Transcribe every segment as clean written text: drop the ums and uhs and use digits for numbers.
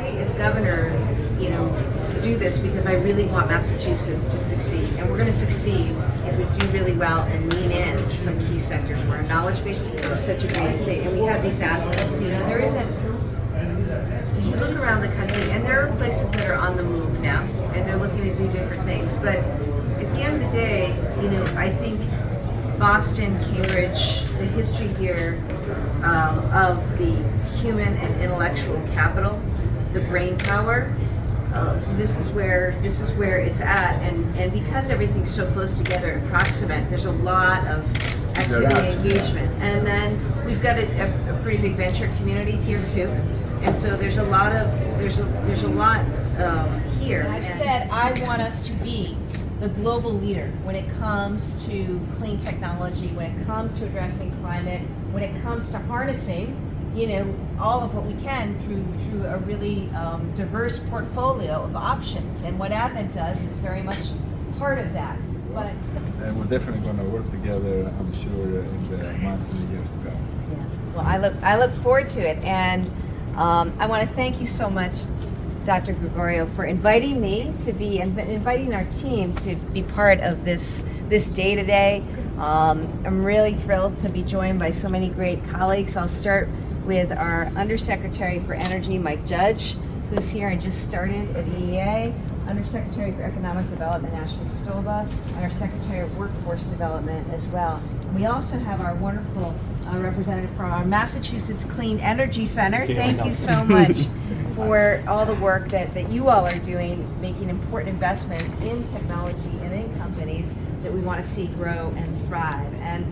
as governor, do this because I really want Massachusetts to succeed, and we're going to succeed if we do really well and lean into some key sectors. We're a knowledge-based, such a great state, and we have these assets. There isn't. You look around the country, and there are places that are on the move now, and they're looking to do different things. But at the end of the day, I think Boston, Cambridge, the history here of the human and intellectual capital, the brain power. This is where it's at, and because everything's so close together and proximate, there's a lot of activity and engagement. And then we've got a pretty big venture community here too, and so there's a lot here. I've said I want us to be the global leader when it comes to clean technology, when it comes to addressing climate, when it comes to harnessing all of what we can through a really diverse portfolio of options. And what Advent does is very much part of that. And we're definitely going to work together, I'm sure, in the months and the years to come. Yeah. Well, I look forward to it, and I want to thank you so much, Dr. Gregorio, for inviting me to be and inviting our team to be part of this day today. I'm really thrilled to be joined by so many great colleagues. I'll start with our Undersecretary for Energy, Mike Judge, who's here and just started at EEA, Undersecretary for Economic Development, Ashley Stoba, and our Secretary of Workforce Development as well. And we also have our wonderful representative from our Massachusetts Clean Energy Center. Thank you so much for all the work that you all are doing, making important investments in technology and in companies that we want to see grow and thrive. And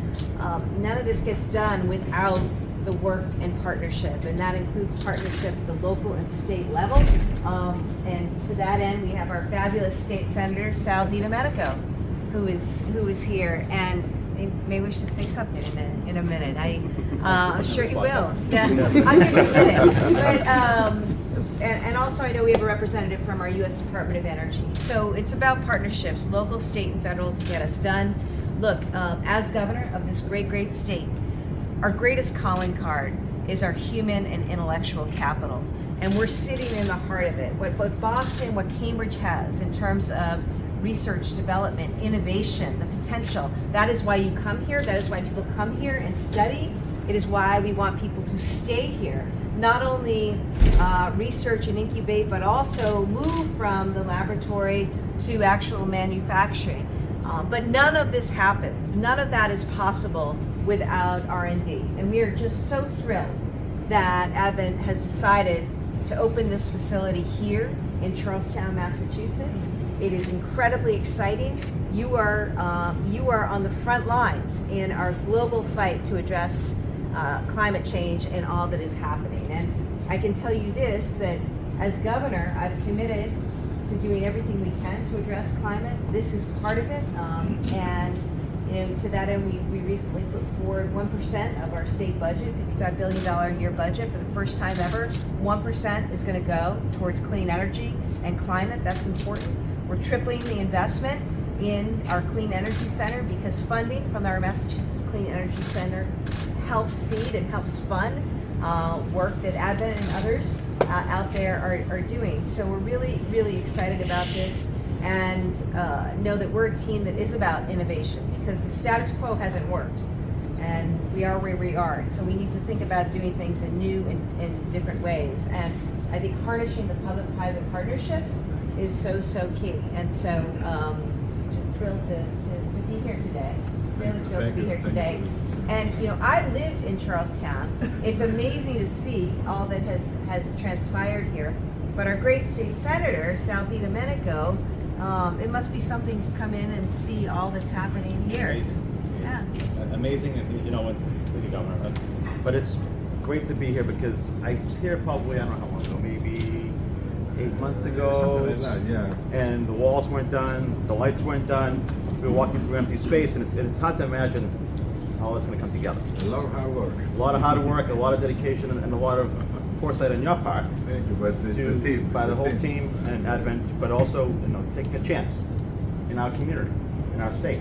none of this gets done without the work and partnership, and that includes partnership at the local and state level. And to that end, we have our fabulous state senator, Sal DiDomenico, who is here, and maybe we should say something in a minute. I'm sure you will. Yeah, I'll give you a minute. But, and also, I know we have a representative from our U.S. Department of Energy. So it's about partnerships, local, state, and federal, to get us done. Look, as governor of this great state, our greatest calling card is our human and intellectual capital. And we're sitting in the heart of it. What Boston, what Cambridge has in terms of research, development, innovation, the potential, that is why you come here. That is why people come here and study. It is why we want people to stay here. Not only research and incubate, but also move from the laboratory to actual manufacturing. But none of this happens. None of that is possible without R&D. And we are just so thrilled that Advent has decided to open this facility here in Charlestown, Massachusetts. It is incredibly exciting. You are on the front lines in our global fight to address climate change and all that is happening. And I can tell you this, that as governor, I've committed to doing everything we can to address climate. This is part of it, and to that end, we recently put forward 1% of our state budget, $55 billion a year budget for the first time ever. 1% is going to go towards clean energy and climate. That's important. We're tripling the investment in our Clean Energy Center because funding from our Massachusetts Clean Energy Center helps seed and helps fund work that Advent and others out there are doing. So we're really excited about this, and know that we're a team that is about innovation, because the status quo hasn't worked, and we are where we are. So we need to think about doing things in new and different ways. And I think harnessing the public-private partnerships is so key. And so just thrilled to be here today. Really thrilled to be here today. And I lived in Charlestown. It's amazing to see all that has transpired here. But our great state senator, Sal DiDomenico, it must be something to come in and see all that's happening here. Amazing. Yeah. Amazing, with you, Governor. But it's great to be here because I was here probably, I don't know how long ago, maybe 8 months ago. Something like that, yeah. And the walls weren't done, the lights weren't done. We were walking through empty space, and it's hard to imagine how it's going to come together. A lot of hard work. A lot of hard work, a lot of dedication, and a lot of foresight on your part. Thank you, but it's the team. By the whole team and Advent, but also taking a chance in our community, in our state.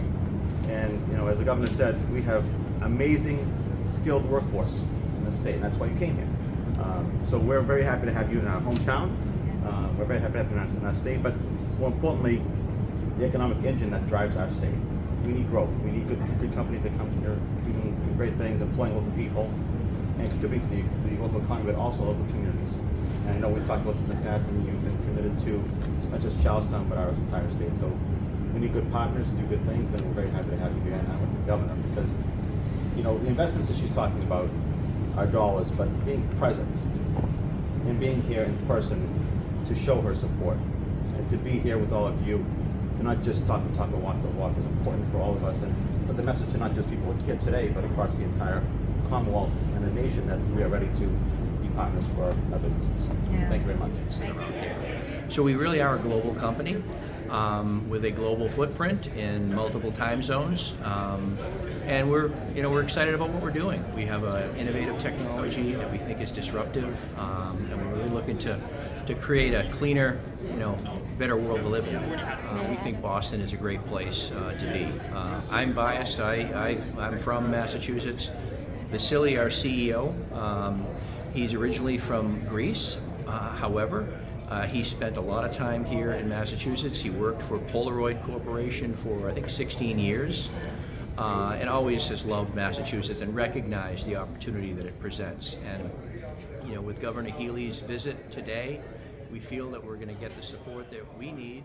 And as the governor said, we have amazing, skilled workforce in the state, and that's why you came here. So we're very happy to have you in our hometown. We're very happy to have you in our state, but more importantly, the economic engine that drives our state. We need growth. We need good companies that come here doing great things, employing local people, and contributing to the local economy, but also local communities. And I know we've talked about this in the past, and you've been committed to not just Charlestown, but our entire state. So we need good partners to do good things, and we're very happy to have you here and with the governor, because the investments that she's talking about are dollars, but being present and being here in person to show her support, and to be here with all of you, to not just talk the talk, but walk the walk is important for all of us. And it's a message to not just people here today, but across the entire Commonwealth and the nation that we are ready to be partners for our businesses. Yeah. Thank you very much. So we really are a global company with a global footprint in multiple time zones, and we're excited about what we're doing. We have an innovative technology that we think is disruptive, and we're really looking to create a cleaner, better world to live in. We think Boston is a great place to be. I'm biased. I'm from Massachusetts. Vasily, our CEO, he's originally from Greece. However, he spent a lot of time here in Massachusetts. He worked for Polaroid Corporation for, I think, 16 years, and always has loved Massachusetts and recognized the opportunity that it presents. And, with Governor Healey's visit today, we feel that we're going to get the support that we need